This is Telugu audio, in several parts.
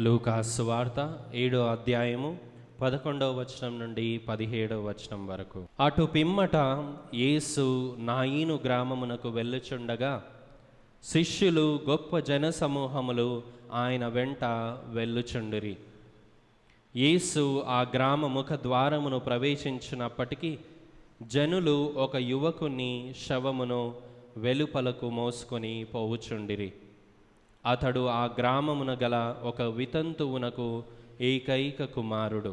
లూకా సువార్త 7వ అధ్యాయము 11వ వచనం నుండి 17వ వచనం వరకు. అటు పిమ్మట యేసు నాయీను గ్రామమునకు వెళ్ళుచుండగా శిష్యులు గొప్ప జనసమూహములు ఆయన వెంట వెళ్ళుచుండిరి. యేసు ఆ గ్రామ ముఖ ద్వారమును ప్రవేశించినప్పటికీ జనులు ఒక యువకుని శవమును వెలుపలకు మోసుకొని పోవుచుండిరి. అతడు ఆ గ్రామమున గల ఒక వితంతువునకు ఏకైక కుమారుడు.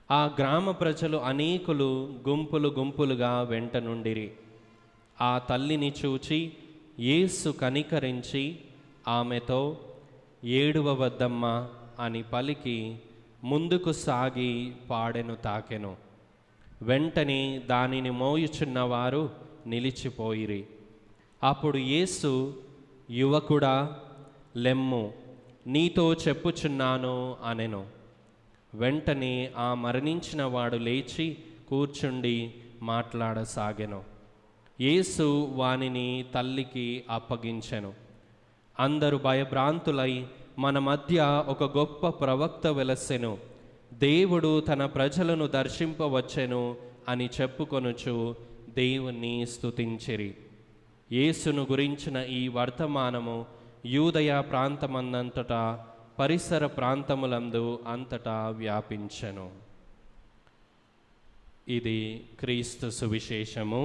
ఆ గ్రామ ప్రజలు అనేకులు గుంపులు గుంపులుగా వెంట నుండిరి. ఆ తల్లిని చూచి యేసు కనికరించి ఆమెతో ఏడువవద్దమ్మా అని పలికి ముందుకు సాగి పాడెను తాకెను. వెంటనే దానిని మోయుచున్నవారు నిలిచిపోయిరి. అప్పుడు యేసు, యువకుడా లెమ్ము, నీతో చెప్పుచున్నాను అనెను. వెంటనే ఆ మరణించిన వాడు లేచి కూర్చుండి మాట్లాడసాగెను. యేసు వానిని తల్లికి అప్పగించెను. అందరూ భయభ్రాంతులై మన మధ్య ఒక గొప్ప ప్రవక్త వెలసెను, దేవుడు తన ప్రజలను దర్శింపవచ్చెను అని చెప్పుకొనుచు దేవుణ్ణి స్తుతించిరి. యేసును గురించిన ఈ వర్తమానము యూదయ ప్రాంతమందంతటా పరిసర ప్రాంతములందు అంతటా వ్యాపించెను. ఇది క్రీస్తు సువిశేషము.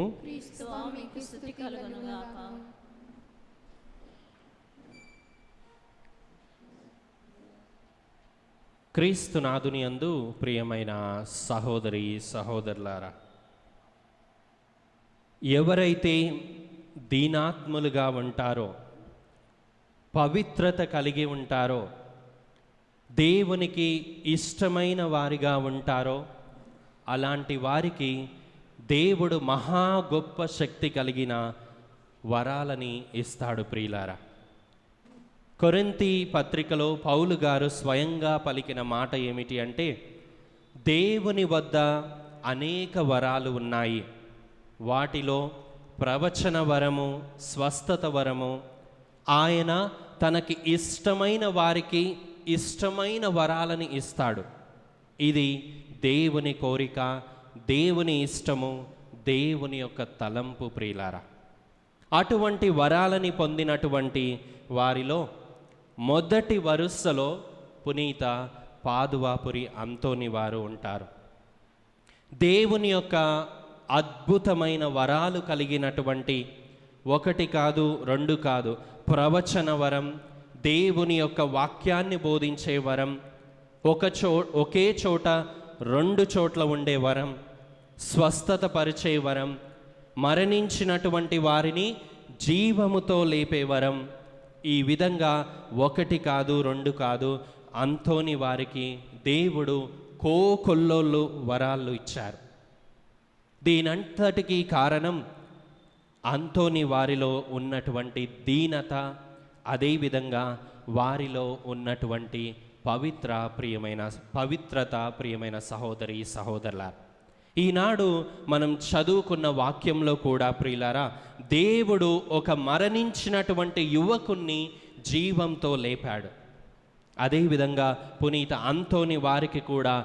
క్రీస్తు నాదుని యందు ప్రియమైన సహోదరి సహోదరులారా, ఎవరైతే దీనాత్ములుగా ఉంటారో, పవిత్రత కలిగి ఉంటారో, దేవునికి ఇష్టమైన వారిగా ఉంటారో, అలాంటి వారికి దేవుడు మహా గొప్ప శక్తి కలిగిన వరాలని ఇస్తాడు. ప్రియులారా, కొరింథీ పత్రికలో పౌలు గారు స్వయంగా పలికిన మాట ఏమిటి అంటే, దేవుని వద్ద అనేక వరాలు ఉన్నాయి. వాటిలో ప్రవచన వరము, స్వస్థత వరము, ఆయన తనకి ఇష్టమైన వారికి ఇష్టమైన వరాలని ఇస్తాడు. ఇది దేవుని కోరిక, దేవుని ఇష్టము, దేవుని యొక్క తలంపు. ప్రియులారా, అటువంటి వరాలని పొందినటువంటి వారిలో మొదటి వరుసలో పునీత పాదువాపురి అంతోని వారు ఉంటారు. దేవుని యొక్క అద్భుతమైన వరాలు కలిగినటువంటి, ఒకటి కాదు రెండు కాదు, ప్రవచన వరం, దేవుని యొక్క వాక్యాన్ని బోధించే వరం, ఒకే చోట రెండు చోట్ల ఉండే వరం, స్వస్థత పరిచే వరం, మరణించినటువంటి వారిని జీవముతో లేపే వరం, ఈ విధంగా ఒకటి కాదు రెండు కాదు, అంతోని వారికి దేవుడు కోకొల్లోళ్ళు వరాలు ఇచ్చారు. దీనంతటికీ కారణం అంతోని వారిలో ఉన్నటువంటి దీనత, అదేవిధంగా వారిలో ఉన్నటువంటి పవిత్రత. ప్రియమైన సహోదరి సహోదరుల, ఈనాడు మనం చదువుకున్న వాక్యంలో కూడా ప్రియులారా, దేవుడు ఒక మరణించినటువంటి యువకుణ్ణి జీవంతో లేపాడు. అదేవిధంగా పునీత అంతోని వారికి కూడా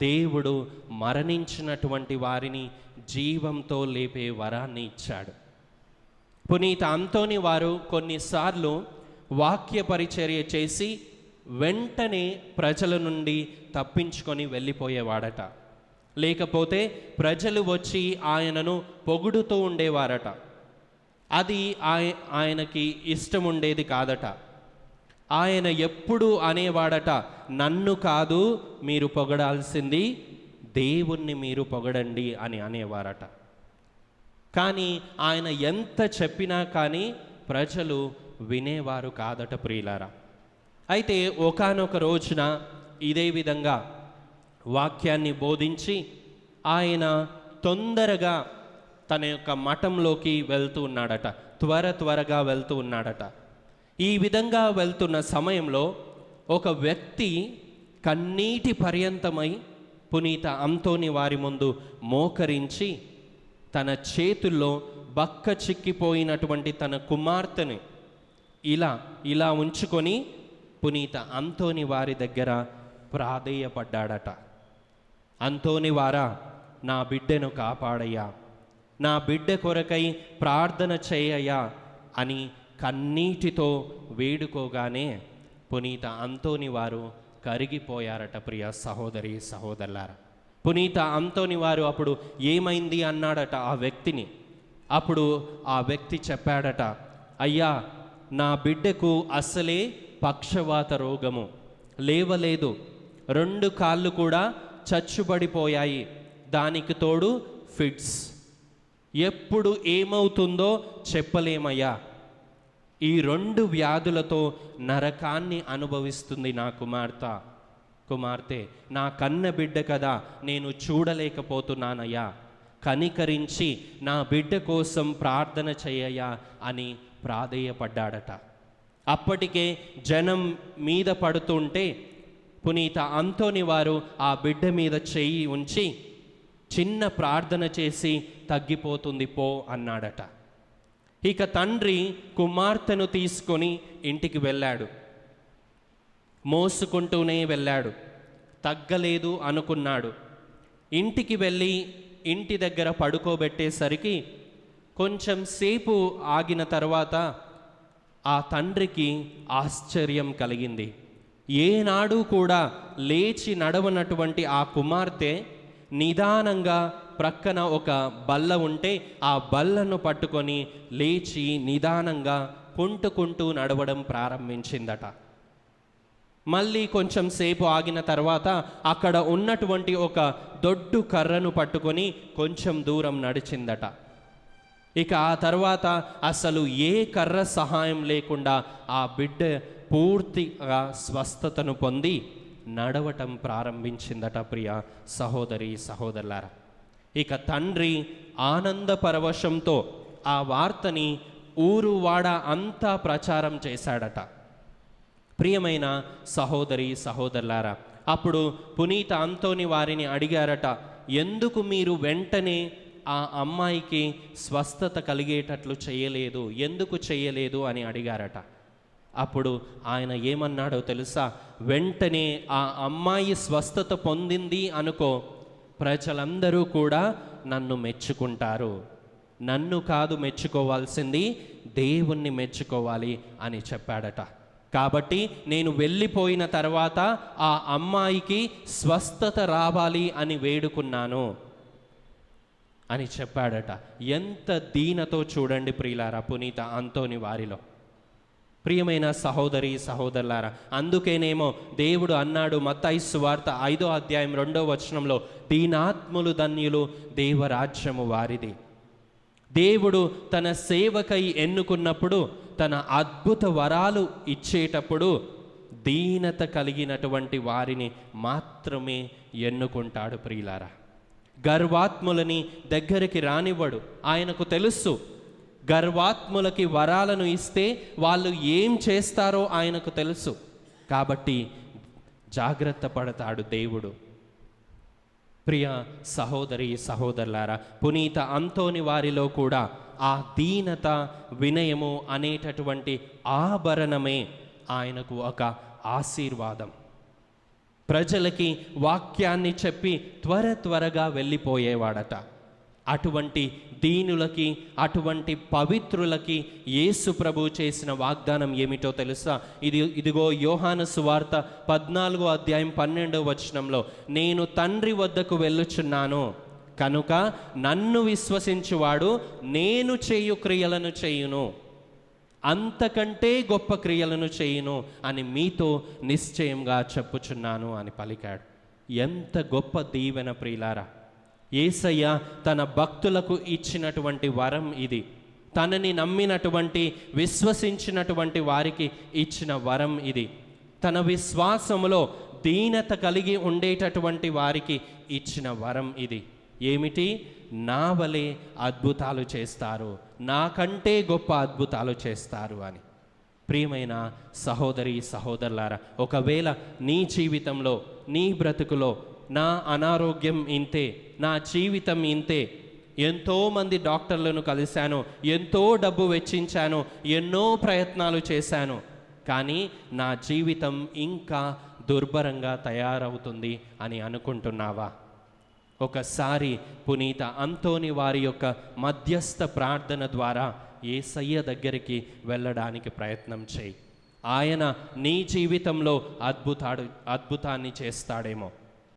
దేవుడు మరణించినటువంటి వారిని జీవంతో లేపే వరాన్ని ఇచ్చాడు. పునీత అంతోని వారు కొన్నిసార్లు వాక్య పరిచర్య చేసి వెంటనే ప్రజల నుండి తప్పించుకొని వెళ్ళిపోయేవాడట. లేకపోతే ప్రజలు వచ్చి ఆయనను పొగుడుతూ ఉండేవారట. అది ఆయనకి ఇష్టం ఉండేది కాదట. ఆయన ఎప్పుడు అనేవాడట, నన్ను కాదు మీరు పొగడాల్సింది, దేవుణ్ణి మీరు పొగడండి అని అనేవారట. కానీ ఆయన ఎంత చెప్పినా కానీ ప్రజలు వినేవారు కాదట. ప్రియులారా, అయితే ఒకానొక రోజున ఇదే విధంగా వాక్యాన్ని బోధించి ఆయన తొందరగా తన యొక్క మఠంలోకి వెళ్తూ ఉన్నాడట. త్వరగా వెళ్తూ ఉన్నాడట. ఈ విధంగా వెళ్తున్న సమయంలో ఒక వ్యక్తి కన్నీటి పర్యంతమై పునీత అంతోని వారి ముందు మోకరించి తన చేతుల్లో బక్క చిక్కిపోయినటువంటి తన కుమార్తెని ఇలా ఉంచుకొని పునీత అంతోని వారి దగ్గర ప్రాధేయపడ్డాడట. అంతోని వారా, నా బిడ్డను కాపాడయ్యా, నా బిడ్డ కొరకై ప్రార్థన చేయయ్యా అని కన్నీటితో వేడుకోగానే పునీత అంతోని వారు కరిగిపోయారట. ప్రియ సహోదరి సహోదరులారా, పునీత అంతోని వారు అప్పుడు ఏమైంది అన్నాడట ఆ వ్యక్తిని. అప్పుడు ఆ వ్యక్తి చెప్పాడట, అయ్యా, నా బిడ్డకు అసలే పక్షవాత రోగము, లేవలేదు, 2 కాళ్ళు కూడా చచ్చుబడిపోయాయి, దానికి తోడు ఫిట్స్, ఎప్పుడు ఏమవుతుందో చెప్పలేమయ్యా, ఈ 2 వ్యాధులతో నరకాన్ని అనుభవిస్తుంది నా కుమార్తె, నా కన్న బిడ్డ కదా, నేను చూడలేకపోతున్నానయ్యా, కనికరించి నా బిడ్డ కోసం ప్రార్థన చేయయ్యా అని ప్రాధేయపడ్డాడట. అప్పటికే జనం మీద పడుతుంటే పునీత అంతోని వారు ఆ బిడ్డ మీద చెయ్యి ఉంచి చిన్న ప్రార్థన చేసి తగ్గిపోతుంది పో అన్నాడట. ఇక తండ్రి కుమార్తెను తీసుకొని ఇంటికి వెళ్ళాడు. మోసుకుంటూనే వెళ్ళాడు, తగ్గలేదు అనుకున్నాడు. ఇంటికి వెళ్ళి ఇంటి దగ్గర పడుకోబెట్టేసరికి కొంచెం సేపు ఆగిన తర్వాత ఆ తండ్రికి ఆశ్చర్యం కలిగింది. ఏనాడు కూడా లేచి నడవనటువంటి ఆ కుమార్తె నిదానంగా ప్రక్కన ఒక బల్ల ఉంటే ఆ బల్లను పట్టుకొని లేచి నిదానంగా కుంటుకుంటూ నడవడం ప్రారంభించిందట. మళ్ళీ కొంచెం సేపు ఆగిన తర్వాత అక్కడ ఉన్నటువంటి ఒక దొడ్డు కర్రను పట్టుకొని కొంచెం దూరం నడిచిందట. ఇక ఆ తర్వాత అసలు ఏ కర్ర సహాయం లేకుండా ఆ బిడ్డ పూర్తిగా స్వస్థతను పొంది నడవటం ప్రారంభించిందట. ప్రియ సహోదరి సహోదరులారా, ఇక తండ్రి ఆనంద పరవశంతో ఆ వార్తని ఊరు వాడ అంతా ప్రచారం చేశాడట. ప్రియమైన సహోదరి సహోదరులారా, అప్పుడు పునీత అంతోని వారిని అడిగారట, ఎందుకు మీరు వెంటనే ఆ అమ్మాయికి స్వస్థత కలిగేటట్లు చేయలేదు, ఎందుకు చేయలేదు అని అడిగారట. అప్పుడు ఆయన ఏమన్నాడో తెలుసా? వెంటనే ఆ అమ్మాయి స్వస్థత పొందింది అనుకో, ప్రజలందరూ కూడా నన్ను మెచ్చుకుంటారు, నన్ను కాదు మెచ్చుకోవాల్సింది, దేవుణ్ణి మెచ్చుకోవాలి అని చెప్పాడట. కాబట్టి నేను వెళ్ళిపోయిన తర్వాత ఆ అమ్మాయికి స్వస్థత రావాలి అని వేడుకున్నాను అని చెప్పాడట. ఎంత దీనతో చూడండి ప్రియులారా పునీత అంతోని వారిలో. ప్రియమైన సహోదరి సహోదరులారా, అందుకేనేమో దేవుడు అన్నాడు మత్తయి సువార్త 5వ అధ్యాయం 2వ వచనంలో, దీనాత్ములు ధన్యులు, దేవరాజ్యము వారిది. దేవుడు తన సేవకై ఎన్నుకున్నప్పుడు, తన అద్భుత వరాలు ఇచ్చేటప్పుడు దీనత కలిగినటువంటి వారిని మాత్రమే ఎన్నుకుంటాడు ప్రియులారా. గర్వాత్ములని దగ్గరికి రానివ్వడు. ఆయనకు తెలుసు గర్వాత్ములకి వరాలను ఇస్తే వాళ్ళు ఏం చేస్తారో ఆయనకు తెలుసు. కాబట్టి జాగ్రత్త పడతాడు దేవుడు. ప్రియ సహోదరి సహోదరులారా, పునీత అంతోని వారిలో కూడా ఆ దీనత, వినయము అనేటటువంటి ఆభరణమే ఆయనకు ఒక ఆశీర్వాదం. ప్రజలకి వాక్యాన్ని చెప్పి త్వరగా వెళ్ళిపోయేవాడట. అటువంటి దీనులకి, అటువంటి పవిత్రులకి యేసు ప్రభు చేసిన వాగ్దానం ఏమిటో తెలుసా? ఇదిగో యోహాను సువార్త 14వ అధ్యాయం 12వ వచనంలో, నేను తండ్రి వద్దకు వెళ్ళుచున్నాను కనుక నన్ను విశ్వసించువాడు నేను చేయు క్రియలను చేయును, అంతకంటే గొప్ప క్రియలను చేయును అని మీతో నిశ్చయంగా చెప్పుచున్నాను అని పలికాడు. ఎంత గొప్ప దీవెన ప్రియులారా! యేసయ్య తన భక్తులకు ఇచ్చినటువంటి వరం ఇది. తనని నమ్మినటువంటి, విశ్వసించినటువంటి వారికి ఇచ్చిన వరం ఇది. తన విశ్వాసములో దీనత కలిగి ఉండేటటువంటి వారికి ఇచ్చిన వరం ఇది. ఏమిటి? నా వలె అద్భుతాలు చేస్తారు, నాకంటే గొప్ప అద్భుతాలు చేస్తారు అని. ప్రియమైన సహోదరి సహోదరులారా, ఒకవేళ నీ జీవితంలో, నీ బ్రతుకులో నా అనారోగ్యం ఇంతే, నా జీవితం ఇంతే, ఎంతోమంది డాక్టర్లను కలిశాను, ఎంతో డబ్బు వెచ్చించాను, ఎన్నో ప్రయత్నాలు చేశాను, కానీ నా జీవితం ఇంకా దుర్భరంగా తయారవుతుంది అని అనుకుంటున్నావా? ఒకసారి పునీత అంతోని వారి యొక్క మధ్యస్థ ప్రార్థన ద్వారా యేసయ్య దగ్గరికి వెళ్ళడానికి ప్రయత్నం చేయి. ఆయన నీ జీవితంలో అద్భుతాన్ని చేస్తాడేమో.